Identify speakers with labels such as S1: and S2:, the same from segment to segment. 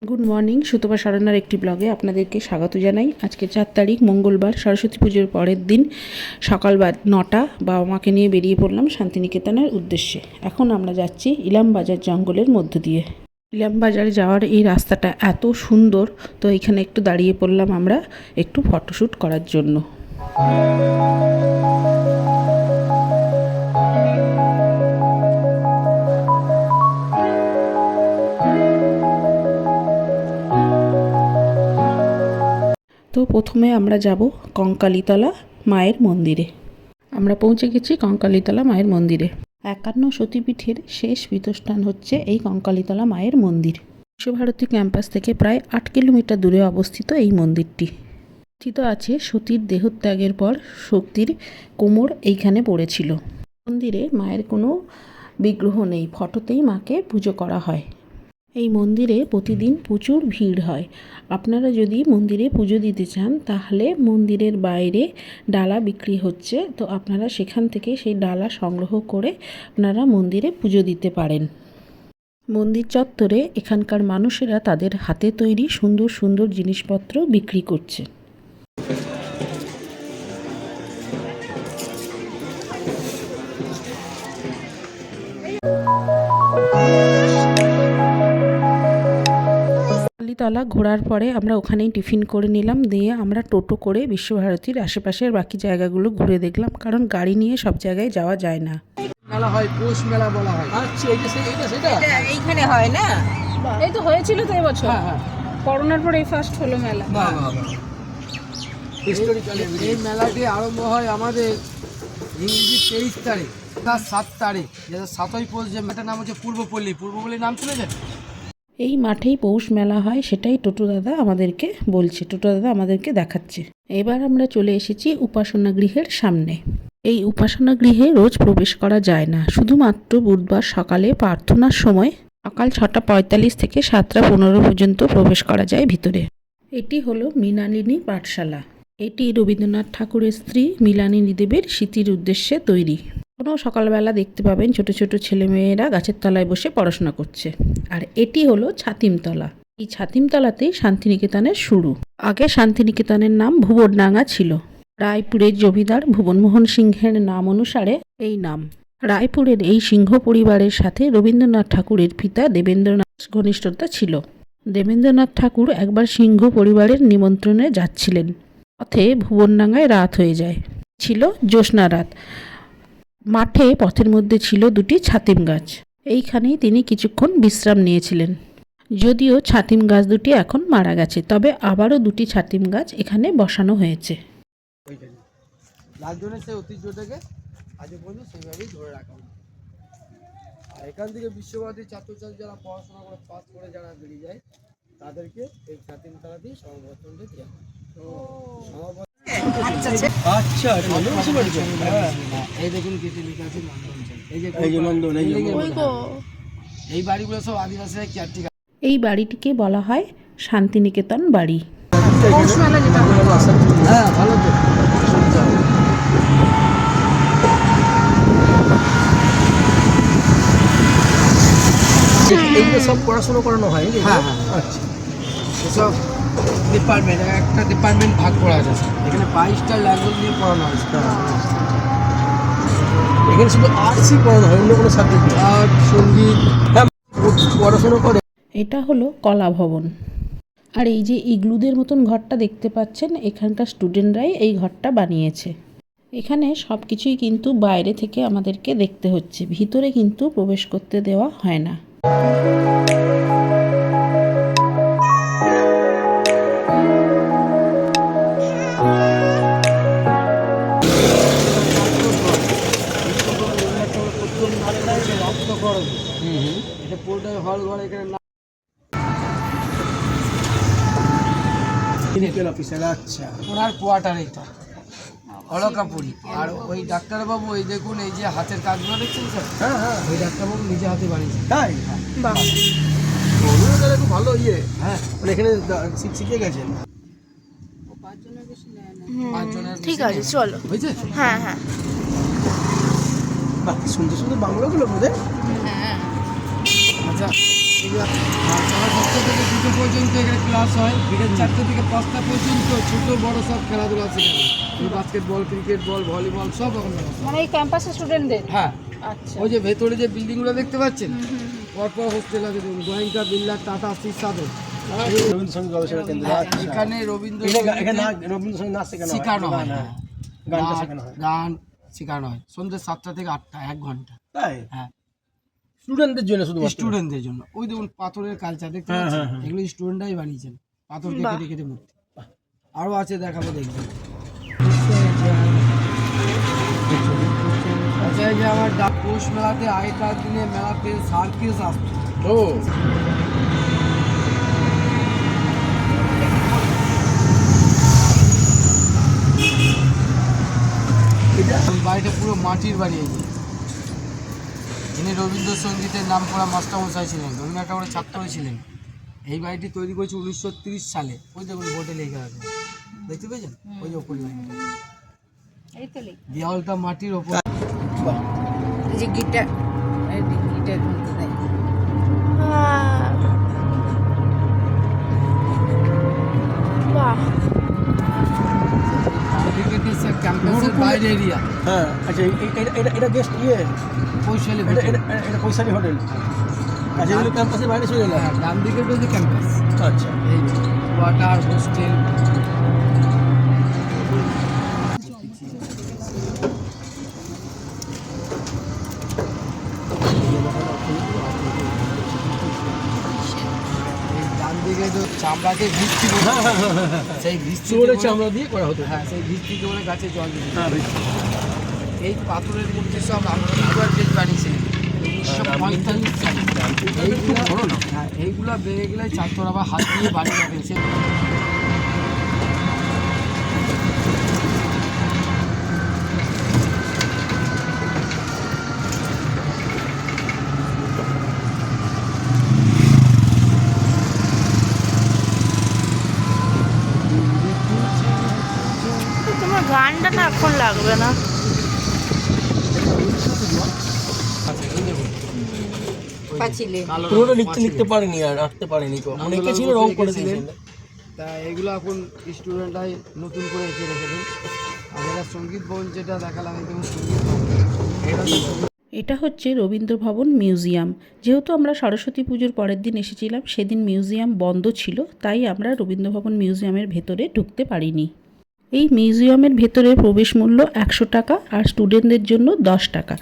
S1: Good morning, Sutapa সারনার একটি ব্লগে আপনাদেরকে স্বাগত জানাই। আজকে 4 তারিখ মঙ্গলবার, সরস্বতী পুজোর পরের দিন সকাল 9টা বাবা মাকে নিয়ে বেরিয়ে পড়লাম শান্তিনিকেতনের উদ্দেশ্যে। এখন আমরা যাচ্ছি ইলামবাজার জঙ্গলের মধ্য দিয়ে। ইলামবাজারে যাওয়ার এই রাস্তাটা এত সুন্দর, তো এখানে একটু দাঁড়িয়ে পড়লাম আমরা একটু ফটোশ্যুট করার জন্য। তো প্রথমে আমরা যাব কঙ্কালীতলা মায়ের মন্দিরে। আমরা পৌঁছে গেছি কঙ্কালীতলা মায়ের মন্দিরে। 51 সতীপীঠের শেষ পীঠস্থান হচ্ছে এই কঙ্কালীতলা মায়ের মন্দির। বিশ্বভারতী ক্যাম্পাস থেকে প্রায় 8 কিলোমিটার দূরে অবস্থিত এই মন্দিরটি। স্থিত আছে সতীর দেহত্যাগের পর শক্তির কোমর এইখানে পড়েছিল। মন্দিরে মায়ের কোনো বিগ্রহ নেই, ফটোতেই মাকে পুজো করা হয়। এই মন্দিরে প্রতিদিন প্রচুর ভিড় হয়। আপনারা যদি মন্দিরে পুজো দিতে চান তাহলে মন্দিরের বাইরে ডালা বিক্রি হচ্ছে, তো আপনারা সেখান থেকে সেই ডালা সংগ্রহ করে আপনারা মন্দিরে পুজো দিতে পারেন। মন্দির চত্বরে এখানকার মানুষেরা তাদের হাতে তৈরি সুন্দর সুন্দর জিনিসপত্র বিক্রি করছে। তলা ঘোরার পরে আমরা ওখানেই টিফিন করে নিলাম, দিয়ে আমরা টোটো করে বিশ্বভারতীর আশেপাশের বাকি জায়গাগুলো ঘুরে দেখলাম, কারণ গাড়ি নিয়ে সব জায়গায় যাওয়া যায় না।
S2: মেলা হয়, পৌষ মেলা বলা হয়। আচ্ছা, সেটা
S3: এইখানে হয় না? এই তো হয়েছিল তো এবছর।
S2: হ্যাঁ।
S3: করোনার পরে ফার্স্ট হলো মেলা।
S2: এই মেলাটি আরম্ভ হয় আমাদের ইংরেজি 23 তারিখ, তার 7 তারিখ, যেটা 7ই পৌষ, যে মেলাটার নাম হচ্ছে পূর্বপল্লী নাম শুনেছেন?
S1: এই মাঠেই পৌষ মেলা হয়, সেটাই টোটো দাদা আমাদেরকে বলছে, টোটো দাদা আমাদেরকে দেখাচ্ছে। এবার আমরা চলে এসেছি উপাসনা গৃহের সামনে। এই উপাসনা গৃহে রোজ প্রবেশ করা যায় না, শুধুমাত্র বুধবার সকালে প্রার্থনার সময় সকাল 6:45 থেকে 7:15 পর্যন্ত প্রবেশ করা যায় ভিতরে। এটি হলো মৃণালিনী পাঠশালা। এটি রবীন্দ্রনাথ ঠাকুরের স্ত্রী মৃণালিনী দেবীর স্মৃতির উদ্দেশ্যে তৈরি। কোনো সকালবেলা দেখতে পাবেন ছোট ছোট ছেলেমেয়েরা গাছের তলায় বসে পড়াশোনা করছে। আর এটি হলো ছাতিমতলা। এই ছাতিমতলাতেই শান্তিনিকেতনের শুরু। আগে শান্তিনিকেতনের নাম ভুবনডাঙ্গা ছিল। রায়পুরের জমিদার ভুবনমোহন সিংহের নাম অনুসারে এই নাম। রায়পুরের এই সিংহ পরিবারের সাথে রবীন্দ্রনাথ ঠাকুরের পিতা দেবেন্দ্রনাথ ঘনিষ্ঠতা ছিল। দেবেন্দ্রনাথ ঠাকুর একবার সিংহ পরিবারের নিমন্ত্রণে যাচ্ছিলেন। পথে ভুবনডাঙ্গায় রাত হয়ে যায়। ছিল জ্যোৎস্না রাত। মাঠে পথের মধ্যে ছিল 2টি ছাতিম গাছ। এইখানেই তিনি কিছুক্ষণ বিশ্রাম নিয়েছিলেন। যদিও ছাতিম গাছ 2টি এখন মারা গেছে, তবে আবারও 2টি ছাতিম গাছ এখানে বসানো হয়েছে।
S2: লালজনের সেই ঐতিহ্যটাকে আজ পর্যন্ত সেইভাবেই ধরে রাখা হয়। আর এখান থেকে বিশ্বভারতী ছাত্রছাত্রী যারা পড়াশোনা করে পাস করে যারা বেরিয়ে যায়, তাদেরকে এই ছাতিমতলাতেই সমাবর্তনটা দেওয়া হয়। আচ্ছা, এই দেখুন কিছু লেখা আছে নন্দন, এই বাড়িগুলো সব আদিবাসীরা কেয়ারটেকার।
S1: এই বাড়িটিকে বলা হয় শান্তিনিকেতন বাড়ি।
S2: হ্যাঁ, ভালো তো। এইগুলো সব পড়াশোনা করানো হয়। হ্যাঁ, আচ্ছা। এসব ডিপার্টমেন্ট, একটা ডিপার্টমেন্ট ভাগ করা আছে। এখানে 22টা ল্যাঙ্গুয়েজ নিয়ে পড়ানো হয়। এখানে শুধু আর্টসই পড়ানো হয়, অন্য কোনো সাবজেক্ট নেই। আর্ট, সঙ্গীত, হ্যাঁ, পড়াশোনা করে।
S1: এটা হলো কলা ভবন। আর এই যে ইগলুদের মতন ঘরটা দেখতে পাচ্ছেন, এখানকার স্টুডেন্টরাই এই ঘরটা বানিয়েছে। এখানে সব কিছুই কিন্তু বাইরে থেকে আমাদেরকে দেখতে হচ্ছে, ভিতরে কিন্তু প্রবেশ করতে দেওয়া হয় না।
S2: এটা পুরোটাই হল ঘর। এখানে আচ্ছা, ওনার কোয়ার্টার এটা অলকাপুরি। আর ওই ডাক্তারবাবু, এই দেখুন, এই যে হাতের কাজগুলো দেখছেন স্যার, হ্যাঁ, ওই ডাক্তারবাবু নিজে হাতে বানিয়েছে। তাই? খুব ভালো ইয়ে। হ্যাঁ, মানে এখানে শিখে গেছেন।
S3: ঠিক আছে, চলো।
S2: হয়েছে?
S3: হ্যাঁ।
S2: বাহ, সুন্দর সুন্দর বাংলাগুলো বোধ। আচ্ছা, এই যে আর সাড়ে 7টা থেকে 2টো পর্যন্ত এখানে ক্লাস হয়, বিকেল 4টে থেকে 5টা পর্যন্ত ছোট বড় সব খেলাধুলা শেখানো, বাস্কেটবল, ক্রিকেট বল, ভলিবল সব রকম ব্যবস্থা।
S3: মানে এই ক্যাম্পাসের স্টুডেন্টদের?
S2: হ্যাঁ,
S3: আচ্ছা।
S2: ওই যে ভেতরে যে বিল্ডিংগুলো দেখতে পাচ্ছেন, পরপর হোস্টেল আছে, দেখুন গোয়েঙ্কা, বিল্লা, টাটা, সিসাদের।
S4: রবীন্দ্রসঙ্গীত গবেষণা কেন্দ্র। আচ্ছা।
S2: এখানে রবীন্দ্র
S4: এখানে রবীন্দ্রসঙ্গীত নাচ
S2: শেখানো হয়,
S4: গানটা শেখানো হয়।
S2: গান শেখানো হয় সন্ধ্যে 7টা থেকে 8টা, 1 ঘন্টা।
S4: তাই?
S2: হ্যাঁ,
S4: স্টুডেন্টদের জন্য শুধু
S2: স্টুডেন্টদের জন্য। ওই দেখুন পাথরের কালচার দেখতে
S4: হ্যাঁ,
S2: পাচ্ছেন,
S4: হ্যাঁ, হ্যাঁ।
S2: এগুলো স্টুডেন্টরাই বানিয়েছেন, পাথরকে কেটে কেটে মূর্তি। আরও আছে, দেখাবো, দেখবেন। আচ্ছা, এই যে আমার পৌষ মেলাতে আগেকার দিনে মেলাতে সার্কিস আসতো।
S4: ও
S2: বাড়িটা পুরো মাটির বাড়ি। এই যে যিনি রবীন্দ্রসঙ্গীতের নাম করা মাস্টারমশাই ছিলেন, রবীন্দ্রনাথ ঠাকুরের ছাত্র ছিলেন, এই বাড়িটি তৈরি করেছে 1930 সালে। ওই দেখুন বোর্ডে লেখা আছে, দেখতে পেয়েছেন? ওই যে ওপরে বাড়িটা,
S3: এই তো লিখ।
S2: দেওয়ালটা মাটির ওপর।
S3: এই যে গিটার, এই গিটার বলতে দেয়। বাহ।
S2: ক্যাম্পাসের বাইরে এরিয়া,
S4: হ্যাঁ। আচ্ছা, এটা গেস্ট
S2: বৈশালী
S4: এটা পৈশালী হোটেল। আচ্ছা, এগুলো ক্যাম্পাসের বাইরে চলে গেলাম।
S2: ডান দিকের রয়েছে ক্যাম্পাস।
S4: আচ্ছা।
S2: এই ওয়াটার হোস্টেল। ডান দিকে তো চামড়াতে ভিত্তি, সেই ভিত্তি
S4: চামড়া দিয়ে করা হতো।
S2: হ্যাঁ, সেই ভিত্তিকে বলে গাছে জল দিতে।
S4: হ্যাঁ,
S2: এই পাথরের মূর্তি সব আমরা বানিয়েছিলেন 1945 সালে। এইগুলো বড় না, হ্যাঁ, এইগুলো বেড়ে গেলে ছাত্র আবার হাত দিয়ে বাড়ি রাখেন। সে
S5: তোমার গানটা না এখন লাগবে না।
S3: পাঁচিলে।
S4: পুরোটা লিখতে পারেনি আর আঁকতে পারেনি তো, মানে এঁকে ছিল, রং করে দিয়েছিলেন।
S2: তা এগুলো এখন স্টুডেন্টরাই নতুন করে এঁকে রেখে দেন। আর এরা সঙ্গীত ভবন যেটা দেখালাম, দেখুন সঙ্গীত ভবন, এটা
S1: এটা হচ্ছে রবীন্দ্র ভবন মিউজিয়াম। যেহেতু আমরা সরস্বতী পুজোর পরের দিন এসেছিলাম, সেদিন মিউজিয়াম বন্ধ ছিল, তাই আমরা রবীন্দ্র ভবন মিউজিয়ামের ভেতরে ঢুকতে পারিনি। এই মিউজিয়ামের ভেতরে প্রবেশ মূল্য 100 টাকা আর স্টুডেন্টদের জন্য 10 টাকা।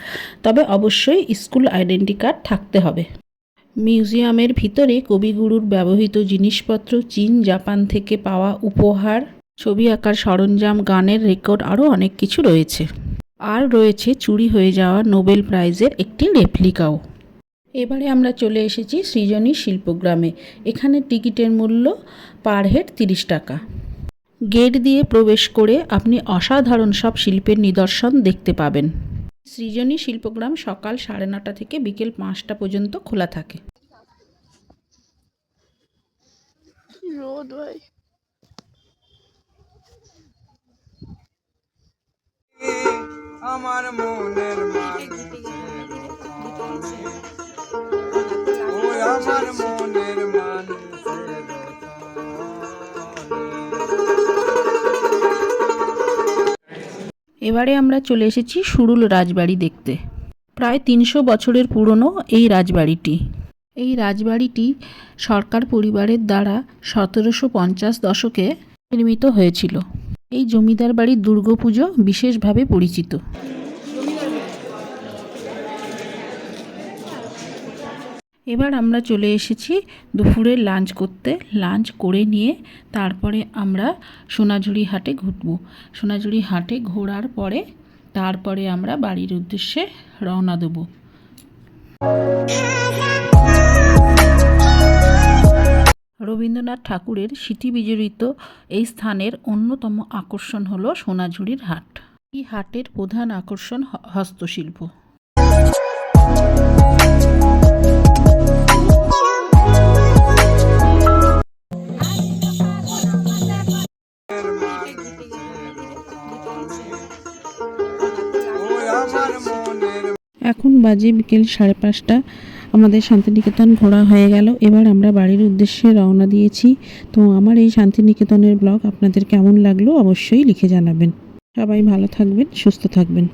S1: তবে অবশ্যই স্কুল আইডেন্টি কার্ড থাকতে হবে। মিউজিয়ামের ভিতরে কবিগুরুর ব্যবহৃত জিনিসপত্র, চীন জাপান থেকে পাওয়া উপহার, ছবি আঁকার সরঞ্জাম, গানের রেকর্ড, আরও অনেক কিছু রয়েছে। আর রয়েছে চুরি হয়ে যাওয়া নোবেল প্রাইজের একটি রেপ্লিকাও। এবারে আমরা চলে এসেছি সৃজনী শিল্পগ্রামে। এখানে টিকিটের মূল্য পার হেড 30 টাকা। গেট দিয়ে প্রবেশ করে আপনি অসাধারণ সব শিল্পের নিদর্শন দেখতে পাবেন। সৃজনী শিল্পগ্রাম সকাল 9:30 থেকে বিকেল 5টা পর্যন্ত খোলা থাকে।
S5: রোদ ভাই।
S2: আমার মনের ওই আমার মনের
S1: এবারে আমরা চলে এসেছি সুরুল রাজবাড়ি দেখতে। প্রায় 300 বছরের পুরনো এই রাজবাড়িটি। এই রাজবাড়িটি সরকার পরিবারের দ্বারা 1750 দশকে নির্মিত হয়েছিল। এই জমিদার বাড়ির দুর্গাপুজো বিশেষভাবে পরিচিত। এবার আমরা চলে এসেছি দুপুরের লাঞ্চ করতে। লাঞ্চ করে নিয়ে তারপরে আমরা সোনাঝুরি হাটে ঘুরব। সোনাঝুরি হাটে ঘোরার পরে তারপরে আমরা বাড়ির উদ্দেশ্যে রওনা দেব। রবীন্দ্রনাথ ঠাকুরের স্মৃতিবিজড়িত এই স্থানের অন্যতম আকর্ষণ হলো সোনাঝুরির হাট। এই হাটের প্রধান আকর্ষণ হস্তশিল্প। এখন বাজে বিকেল 5:30। আমাদের শান্তিনিকেতন ঘোরা হয়ে গেল। এবার আমরা বাড়ির উদ্দেশ্যে রওনা দিয়েছি। তো আমার এই শান্তিনিকেতনের ব্লগ আপনাদের কেমন লাগলো অবশ্যই লিখে জানাবেন। সবাই ভালো থাকবেন, সুস্থ থাকবেন।